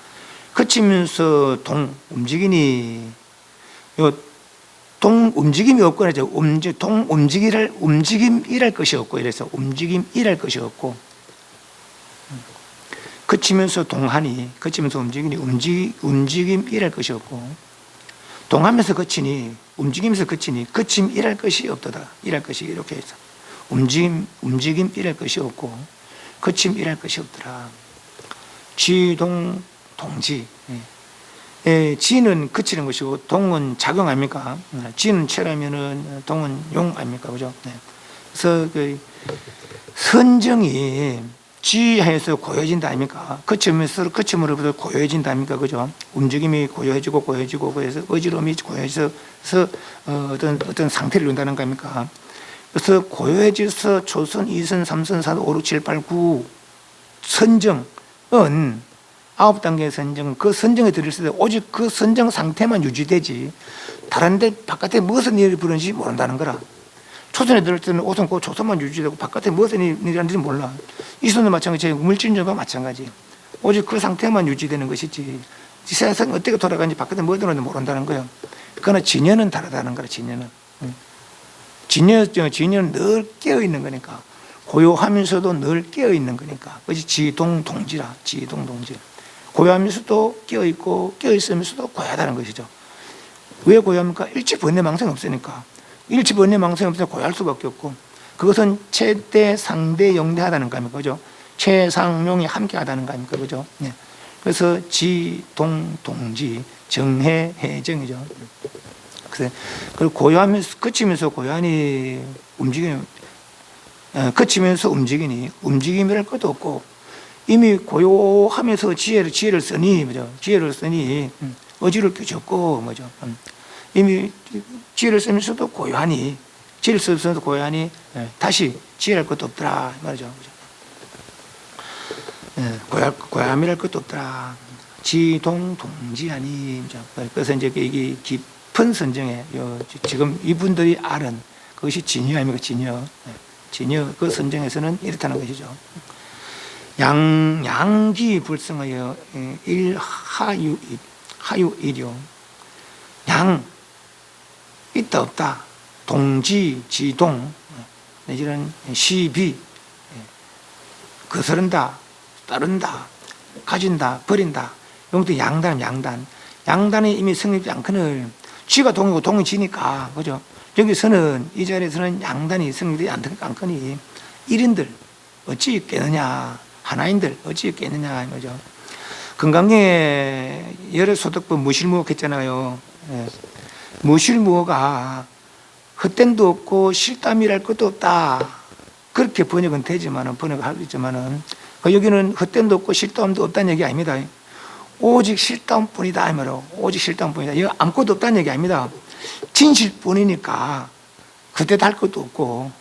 A: 그치면서 동 움직이니, 요 동 움직임이 없고 그러죠. 동 움직임이랄 것이 없고 이래서 움직임이랄 것이 없고, 그치면서 동하니, 그치면서 움직이니 움직임이랄 것이 없고, 동하면서 그치니, 움직이면서 그치니 그침이랄 것이 없도다. 이랄 것이 이렇게 해서 움직임이랄 것이 없고 그침이랄 것이 없더라. 지동 동지. 지는 그치는 것이고 동은 작용 아닙니까? 지는 채라면은 동은 용 아닙니까? 그죠? 그래서 그 선정이 지하에서 고요해진다 아닙니까? 그침으로부터 고요해진다 아닙니까? 그죠? 움직임이 고요해지고, 그래서 어지러움이 고요해져서 어떤 상태를 이룬다는 거 아닙니까? 그래서 고요해져서 초선, 2선, 3선, 4선, 5, 6, 7, 8, 9 선정은 9단계의 선정, 그 선정에 들었을 때 오직 그 선정 상태만 유지되지, 다른 데 바깥에 무슨 일이 벌어지는지 모른다는 거라. 초선에 들을 때는 우선 그 초선만 유지되고 바깥에 무슨 일이 일어나는지 몰라. 이선도 마찬가지예요. 물질전과 마찬가지. 오직 그 상태만 유지되는 것이지, 세상이 어떻게 돌아가는지 바깥에 뭐 들어오는지 모른다는 거예요. 그러나 진여는 다르다는 거라. 진여는 늘 깨어있는 거니까, 고요하면서도 늘 깨어있는 거니까. 그것이 지동동지라. 지동동지. 고요하면서도 깨어있고 깨어있으면서도 고요하다는 것이죠. 왜 고요합니까? 일치번뇌망상이 없으니까. 일치번뇌망상이 없으니까 고요할 수밖에 없고, 그것은 최대, 상대, 영대하다는 거 아닙니까? 그죠? 최상용이 함께 하다는 거 아닙니까? 그죠? 네. 그래서 지동동지, 정해, 해정이죠. 그래서 고요하면서, 그치면서 고요하니 움직이는, 그치면서 움직이니 움직임이랄 것도 없고, 이미 고요하면서 지혜를 쓰니, 뭐죠? 지혜를 쓰니 어지를 끼쳤고, 뭐죠? 이미 지혜를 쓰면서도 고요하니, 지혜를 쓰면서도 고요하니 다시 지혜할 것도 없더라 말이죠. 고요함이랄 것도 없더라. 지동동지하니. 그래서 이제 이게 깊은 선정에, 지금 이분들이 아는 그것이 진여 아닙니까? 진여. 그 선정에서는 이렇다는 것이죠. 양기 불성하여 하유일이요. 양 있다 없다, 동지 지동, 내지는 시비, 거스른다, 따른다, 가진다, 버린다. 이것도 양단이 이미 성립되지 않거늘, 지가 동이고 동이 지니까, 그죠? 여기서는, 이 자리에서는 양단이 성립되지 않거니 1인들 어찌 깨느냐, 하나인들 어찌 깨느냐 이거죠. 건강에 열애소득법 무실무억 했잖아요. 무실무어가 헛된도 없고 실담이랄 것도 없다. 그렇게 번역은 되지만은, 번역을 할 수 있지만은, 여기는 헛된도 없고 실담도 없다는 얘기 아닙니다. 오직 실담뿐이다 이 말이에요. 오직 실담뿐이다. 이거 아무것도 없다는 얘기 아닙니다. 진실뿐이니까 그때도 할 것도 없고,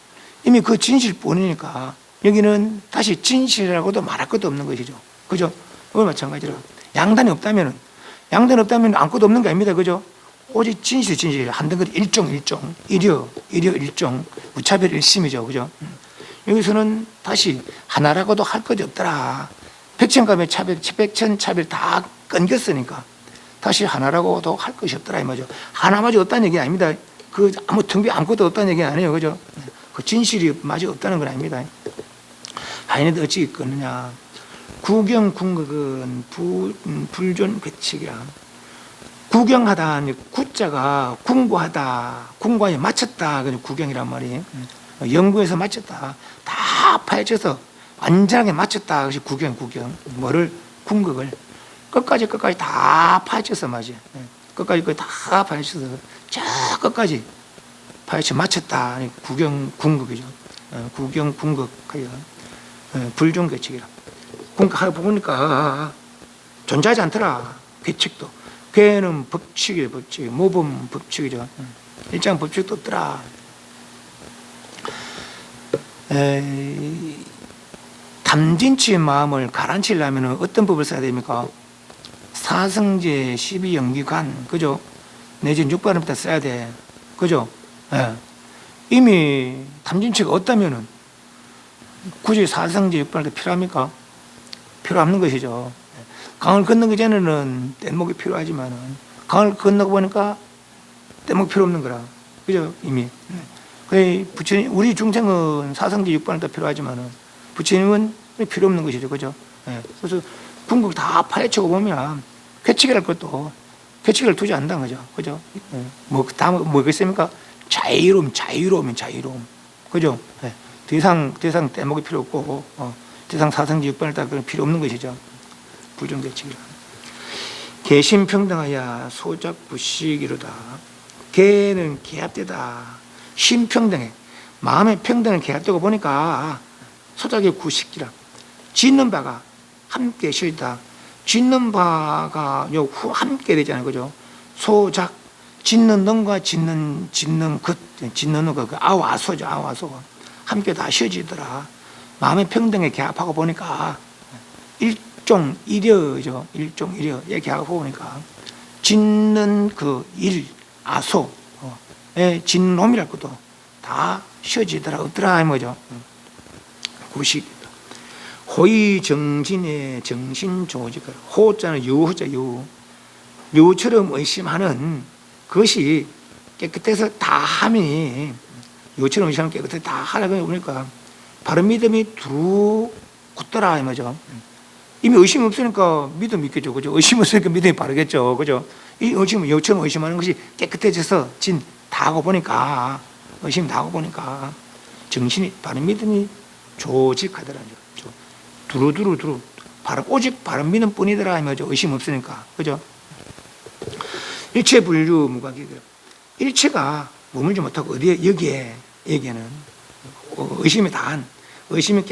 A: 이미 그 진실뿐이니까 여기는 다시 진실이라고도 말할 것도 없는 것이죠. 그죠? 그걸 마찬가지로 양단이 없다면 아무것도 없는 게 아닙니다. 그죠? 오직 진실, 한 덩어리 일종, 일여 일종, 무차별 일심이죠. 그죠? 여기서는 다시 하나라고도 할 것이 없더라. 백천감의 차별, 백천 차별 다 끊겼으니까 다시 하나라고도 할 것이 없더라 이 말이죠. 하나마저 없다는 얘기 아닙니다. 그 아무 텅비 아무것도 없다는 얘기 아니에요. 그죠? 그 진실이 마저 없다는 건 아닙니다. 하인은 어찌 있겠느냐. 구경궁극은 불존 괴칙이라. 구경하다, 구자가 궁구하다, 궁구에 맞췄다, 그 구경이란 말이에요. 연구해서 맞췄다, 다 파헤쳐서 완전하게 맞췄다, 그것이 구경. 뭐를 궁극을 끝까지 다 파헤쳐서 맞아요. 끝까지 다 파헤쳐서 저 끝까지 파헤쳐 맞췄다, 구경 궁극이죠. 구경 궁극하여 불종괴책이라. 궁극하고 보니까 존재하지 않더라. 괴책도. 괴는 법칙이에요. 법칙. 모범 법칙이죠. 일장 법칙도 없더라. 탐진치의 마음을 가라앉히려면 어떤 법을 써야 됩니까? 사성제 12연기관, 그죠? 내지 6발음부터 써야 돼. 그죠? 이미 탐진치가 없다면은 굳이 사성제 6발음도 필요합니까? 필요 없는 것이죠. 강을 건너기 전에는 뗏목이 필요하지만은 강을 건너고 보니까 뗏목 필요 없는 거라. 그죠? 이미. 부처님, 우리 중생은 사성제 6발음도 필요하지만은 부처님은 필요 없는 것이죠. 그죠? 그래서 궁극 다 파헤치고 보면 괴치기랄 것도 괴치기를 두지 않는다는 거죠. 그죠? 뭐겠습니까? 자유로움. 그죠? 더 이상 뗏목이 필요 없고, 더 이상 사성제 6발을 다 필요 없는 것이죠. 불종괴치기라. 개심평등하야 소작부식이로다. 개는 개합되다. 심평등해. 마음의 평등을 개합되고 보니까 소작의 구식이라. 짓는 바가 함께 실다. 짓는 바가 함께 되잖아요. 그죠? 소작. 짓는 놈과 짓는 것, 짓는 놈과 그 아와소죠. 아와소. 함께 다 쉬어지더라. 마음의 평등에 개합하고 보니까 일종일여죠. 일종일여. 이렇게 하고 보니까 짓는 그 일, 아소, 짓는 놈이랄 것도 다 쉬어지더라. 없더라. 이 뭐죠? 구식. 호의 정진의 정신 조직을. 호자는 유호자, 유처럼 의심하는 그것이 깨끗해서 다 하면, 유처럼 의심하면 깨끗해서 다 하라고 그러니까 바른 믿음이 두루 굳더라. 이 뭐죠? 이미 의심이 없으니까 믿음 있겠죠. 그죠? 의심 없으니까 믿음이 바르겠죠. 그죠? 이 의심은 유처럼 의심하는 것이 깨끗해져서 다 하고 보니까, 의심 다 하고 보니까 정신이, 바른 믿음이 조직하더라죠. 두루 오직 바른 믿음 뿐이더라. 이거죠. 의심 없으니까. 그죠? 일체 분류 무각이고요. 일체가 머물지 못하고 어디에, 여기에는 의심이 다한, 의심이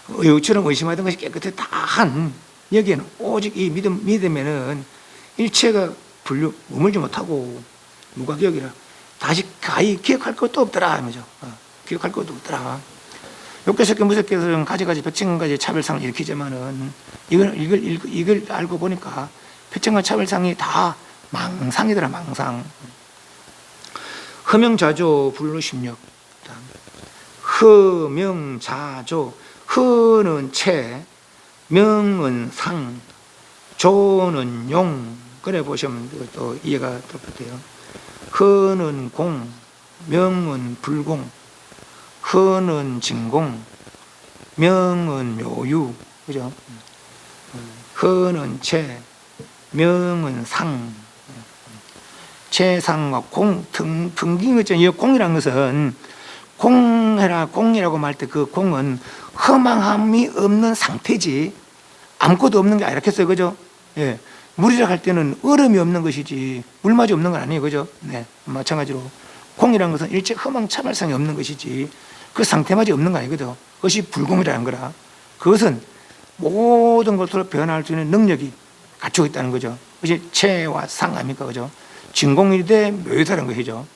A: 의처럼 의심하던 것이 깨끗해 다한, 여기에는 오직 이 믿음에는 일체가 분류 머물지 못하고 무각이라. 다시 가히 기억할 것도 없더라. 이거죠. 기억할 것도 없더라. 욕계석계 무색계는 가지가지 백층가지 차별상을 일으키지만은 이걸 알고 보니까 백층과 차별상이 다 망상이더라. 망상. 허명자조 불루심력. 허명자조. 허는 채, 명은 상, 조는 용. 그래 보시면 또 이해가 또 돼요. 허는 공, 명은 불공. 허는 진공, 명은 묘유. 그죠? 허는 채, 명은 상. 채상과 공, 등긴 거 있잖아요. 이 공이라는 것은 공이라고 말 때 그 공은 허망함이 없는 상태지 아무것도 없는 게 아니라 했어요. 그죠? 예. 물이라 할 때는 얼음이 없는 것이지 물마저 없는 건 아니에요. 그죠? 네. 마찬가지로 공이라는 것은 일체 허망차별상이 없는 것이지 그 상태마저 없는 거 아니거든. 그것이 불공이라는 거라. 그것은 모든 것으로 변할 수 있는 능력이 갖추고 있다는 거죠. 그것이 체와 상 아닙니까? 그죠? 진공일대 묘유다는 것이죠.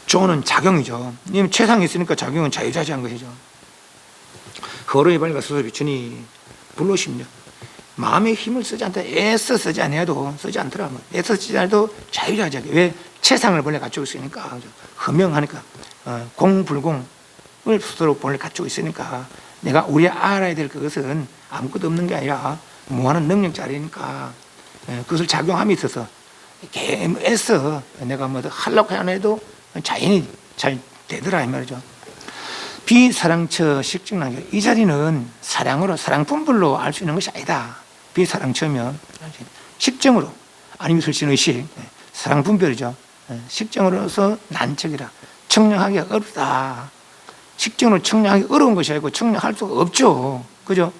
A: 조는 작용이죠. 체상이 있으니까 작용은 자유자재한 것이죠. 허로의 발과 스스로 비추니 불로심력. 마음의 힘을 쓰지 않다. 애써 쓰지 않아도 쓰지 않더라. 애써 쓰지 않아도 자유자재하게. 왜? 체상을 본래 갖추고 있으니까. 허명하니까. 공불공을 스스로 본래 갖추고 있으니까 내가 우리 알아야 될 그것은 아무것도 없는 게 아니라 무한한 능력자리니까 그것을 작용함에 있어서 애써 내가 뭐 하려고 안 해도 자연히 잘 되더라 이 말이죠. 비사랑처 식증난교. 이 자리는 사랑으로 사랑품불로 알 수 있는 것이 아니다. 비사랑 처면 식정으로 아니면 설신의식 사랑 분별이죠. 식정으로서 난척이라 청량하기가 어렵다. 식정으로 청량하기 어려운 것이 아니고 청량할 수가 없죠. 그죠?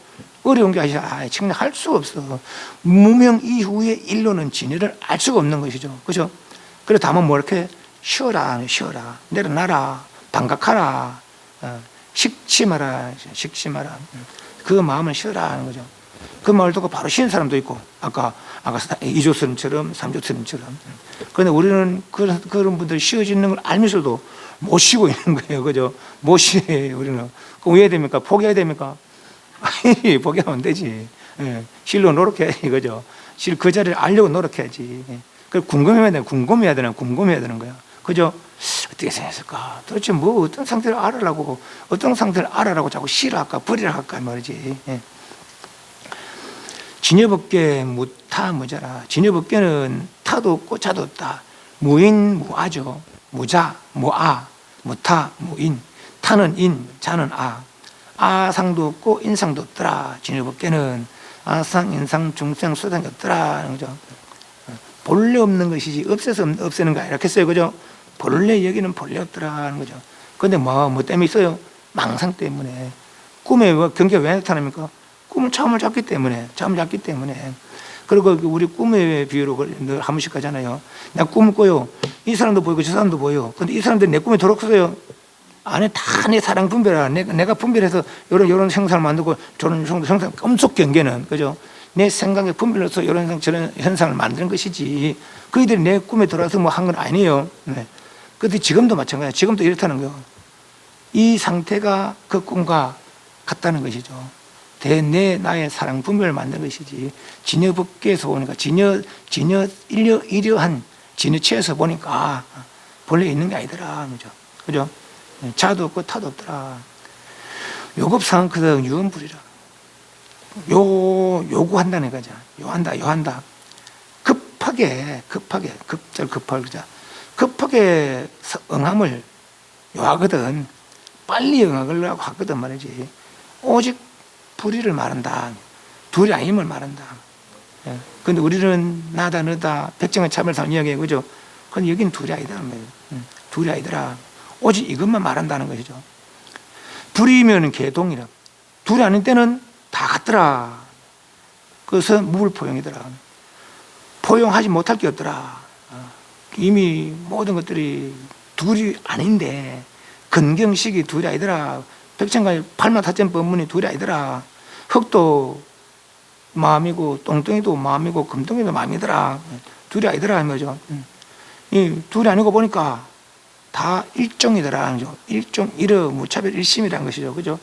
A: 어려운 게 아니라 청량할 수가 없어. 무명 이후의 일로는 진리를 알 수가 없는 것이죠. 그죠? 그래서 다만 뭐 이렇게 쉬어라, 쉬어라, 내려놔라, 반각하라, 식심하라, 식심하라. 그 마음을 쉬어라 하는 거죠. 그 말을 듣고 바로 쉬는 사람도 있고, 아까 이조스님처럼, 삼조스님처럼. 그런데 우리는 그런 분들이 쉬어지는 걸 알면서도 못 쉬고 있는 거예요. 그죠? 못 쉬어요, 우리는. 그럼 왜 됩니까? 포기해야 됩니까? 아니, 포기하면 안 되지. 실로 노력해야지, 그죠? 실 그 자리를 알려고 노력해야지. 그 궁금해야 되는 거야. 그죠? 어떻게 생겼을까? 도대체 뭐 어떤 상태를 알아라고, 어떤 상태를 알아라고 자꾸 쉬라 할까, 버리라 할까 말이지. 진여법계 무타 무자라. 진여법계는 타도 없고 자도 없다. 무인 무아죠. 무자 무아 무타 무인. 타는 인, 자는 아. 아상도 없고 인상도 없더라. 진여법계는 아상, 인상, 중생, 수상이 없더라. 그죠? 본래 없는 것이지 없애서 없애는 거 아니라 했어요. 그죠? 본래 여기는 본래 없더라. 거죠. 근데 뭐 때문에 있어요? 망상 때문에. 꿈에 경계가 왜 나타납니까? 꿈은 잠을 잤기 때문에. 그리고 우리 꿈의 비유로 늘 한 번씩 하잖아요. 내가 꿈을 꿔요. 이 사람도 보이고 저 사람도 보여. 근데 이 사람들이 내 꿈에 들어왔어요. 안에 다 내 사랑 분별하라. 내가 분별해서 이런 형상을 만들고 저런 형상, 엄속 경계는, 그죠? 내 생각에 분별해서 이런 저런 현상을 만드는 것이지. 그이들이 내 꿈에 들어와서 뭐 한 건 아니에요. 네. 그런데 지금도 마찬가지예요. 지금도 이렇다는 거예요. 이 상태가 그 꿈과 같다는 것이죠. 나의 사랑 분별을 만드는 것이지. 진여법계에서 보니까 이러한 진여체에서 보니까 본래 있는 게 아니더라. 그죠? 자도 없고 타도 없더라. 요급상크등 유언불이라. 요구한다는 거죠. 요한다. 급하게 응함을 요하거든. 빨리 응하려고 하거든 말이지. 오직 불의를 말한다. 둘이 아님을 말한다. 그런데 우리는 나다 너다 백정의 차별상 이야기해. 그죠? 근데 여기는 둘이 아니다. 둘이 아니더라. 오직 이것만 말한다는 것이죠. 불이면 개동이라. 둘이 아닌 때는 다 같더라. 그래서 무불포용이더라. 포용하지 못할 게 없더라. 이미 모든 것들이 둘이 아닌데 근경식이 둘이 아니더라. 백천가의 팔마타전 법문이 둘이 아니더라. 흙도 마음이고 똥덩이도 마음이고 금덩이도 마음이더라. 둘이 아니더라 하면서 이 둘이 아니고 보니까 다 일종이더라. 일종 일어 무차별 일심이라는 것이죠. 그죠?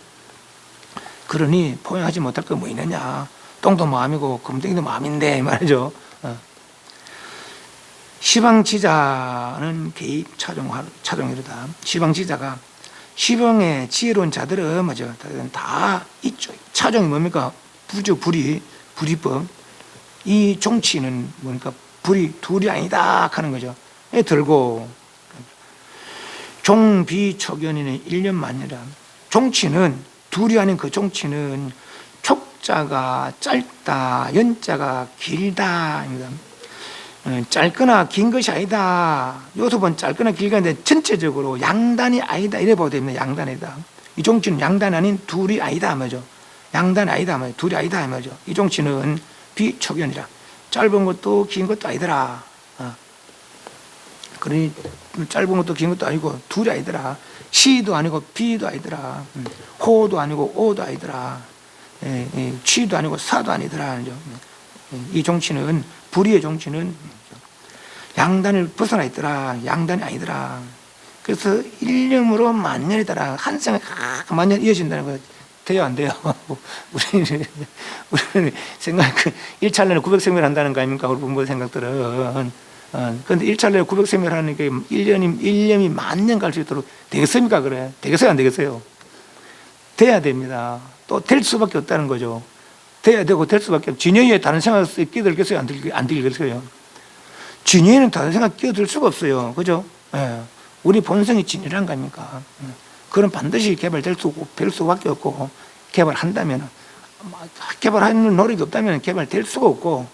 A: 그러니 포용하지 못할 거 뭐 있느냐. 똥도 마음이고 금덩이도 마음인데 말이죠. 시방지자는 개입 차종이로다. 시방지자가 시방의 지혜로운 자들은 뭐죠? 다 있죠. 차종이 뭡니까? 부죠. 불이법. 이 종치는 뭡니까? 불이 둘이 아니다 하는 거죠. 들고 종비초견이는 1년 만이라. 종치는 둘이 아닌 그 종치는 촉자가 짧다, 연자가 길다. 짧거나 긴 것이 아니다. 요소본 짧거나 길거나 하는데 전체적으로 양단이 아니다. 이래 봐도 됩니다. 양단이다. 이 종치는 양단이 아닌 둘이 아니다 하면죠. 양단이 아니다 하면 둘이 아니다 하면죠. 이 종치는 비초견이라. 짧은 것도 긴 것도 아니더라. 그러니 짧은 것도 긴 것도 아니고 둘이 아니더라. 시도 아니고 비도 아니더라. 호도 아니고 오도 아니더라. 취도 아니고 사도 아니더라. 이 종치는 불의의 종치는 양단을 벗어나 있더라. 양단이 아니더라. 그래서 일념으로 만년이더라. 한 생에 만년 이어진다는 거 돼요, 안 돼요? 우리는 생각, 1찰나에 900생멸 한다는 거 아닙니까? 우리 부모 생각들은. 그런데 1찰나에 900생멸 하는 게 1년이 만년 갈 수 있도록 되겠습니까? 그래? 되겠어요, 안 되겠어요? 돼야 됩니다. 또 될 수밖에 없다는 거죠. 돼야 되고 될 수밖에 없어요. 진여에 다른 생각 끼어들겠어요? 안 들겠어요? 진여에는 다른 생각 끼어들 수가 없어요. 그죠? 예. 우리 본성이 진여란 거 아닙니까? 그럼 반드시 개발될 수밖에 없고, 개발한다면 개발하는 노력이 없다면 개발될 수가 없고,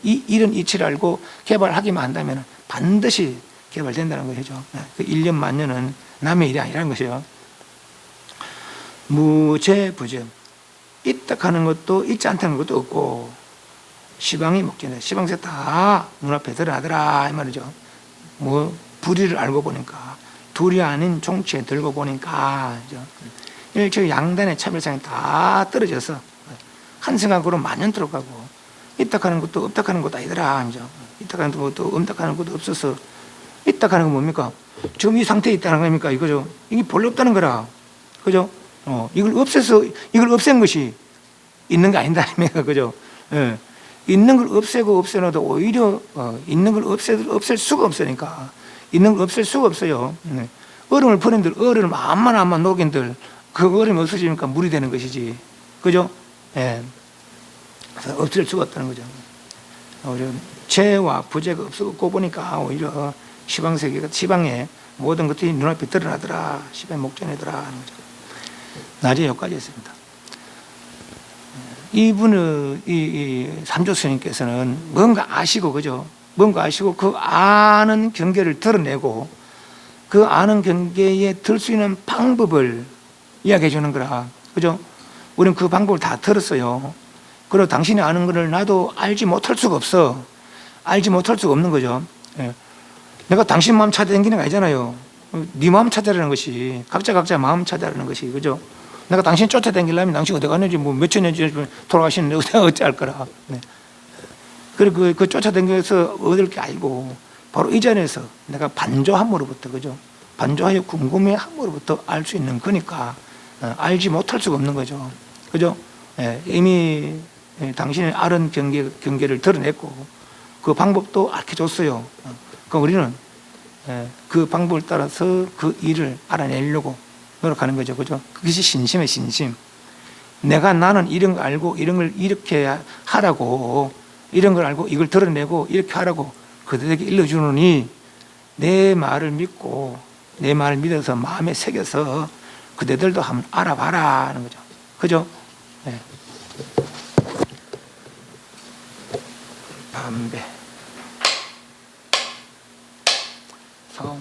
A: 이런 이치를 알고 개발하기만 한다면 반드시 개발된다는 것이죠. 그 1년 만년은 남의 일이 아니라는 것이요. 무죄부정, 있다 하는 것도 있지 않다는 것도 없고, 시방이 목전에 시방새 다 눈앞에 드러나더라 이 말이죠. 뭐 불의를 알고 보니까, 둘이 아닌 종치에 들고 보니까 일체 양단의 차별성이 다 떨어져서 한 생각으로 만연토록 가고, 있다 하는 것도 없다 하는 것도 아니더라. 있다 하는 것도 없다 하는 것도 없어서, 있다 하는 건 뭡니까? 지금 이 상태에 있다는 겁니까? 이거죠. 이게 본래 없다는 거라. 그죠? 이걸 없애서, 이걸 없앤 것이 있는 게 아니다. 그죠? 예. 있는 걸 없애고 없애놔도 오히려 있는 걸 없앨 수가 없으니까, 있는 걸 없앨 수가 없어요. 얼음을 버린들, 얼음을 암만 녹인들 그 얼음이 없어지니까 물이 되는 것이지. 그죠? 예. 그래서 없앨 수가 없다는 거죠. 오히려 죄와 부죄가 없고 보니까 오히려 시방세계가, 시방에 모든 것들이 눈앞에 드러나더라. 시방의 목전이더라 하는 거죠. 낮에 여기까지 했습니다. 이분은 이 삼조 스님께서는 뭔가 아시고, 그죠? 뭔가 아시고 그 아는 경계를 드러내고, 그 아는 경계에 들 수 있는 방법을 이야기해 주는 거라. 그죠? 우리는 그 방법을 다 들었어요. 그리고 당신이 아는 것을 나도 알지 못할 수가 없어. 알지 못할 수가 없는 거죠. 예. 내가 당신 마음 찾아다니는 게 아니잖아요. 네 마음 찾아라는 것이, 각자 마음 찾아라는 것이, 그죠? 내가 당신 쫓아다니려면 당신 어디 갔는지, 뭐 몇천 년 전에 돌아가시는데 어찌할 거라. 네. 그리고 그 쫓아다니면서 얻을 게 아니고, 바로 이 자리에서 내가 반조함으로부터, 그죠? 반조하여 궁금해함으로부터 알 수 있는 거니까, 알지 못할 수가 없는 거죠. 그죠? 예, 이미 당신의 아는 경계를 드러냈고, 그 방법도 알려줬어요. 그러니까 우리는 그 방법을 따라서 그 일을 알아내려고 노력하는 거죠. 그죠? 그것이 신심의 신심. 나는 이런 걸 알고 이런 걸 이렇게 하라고, 이런 걸 알고 이걸 드러내고 이렇게 하라고 그들에게 일러주느니, 내 말을 믿고 내 말을 믿어서 마음에 새겨서 그대들도 한번 알아봐라 하는 거죠. 그죠? 네. 담배, 성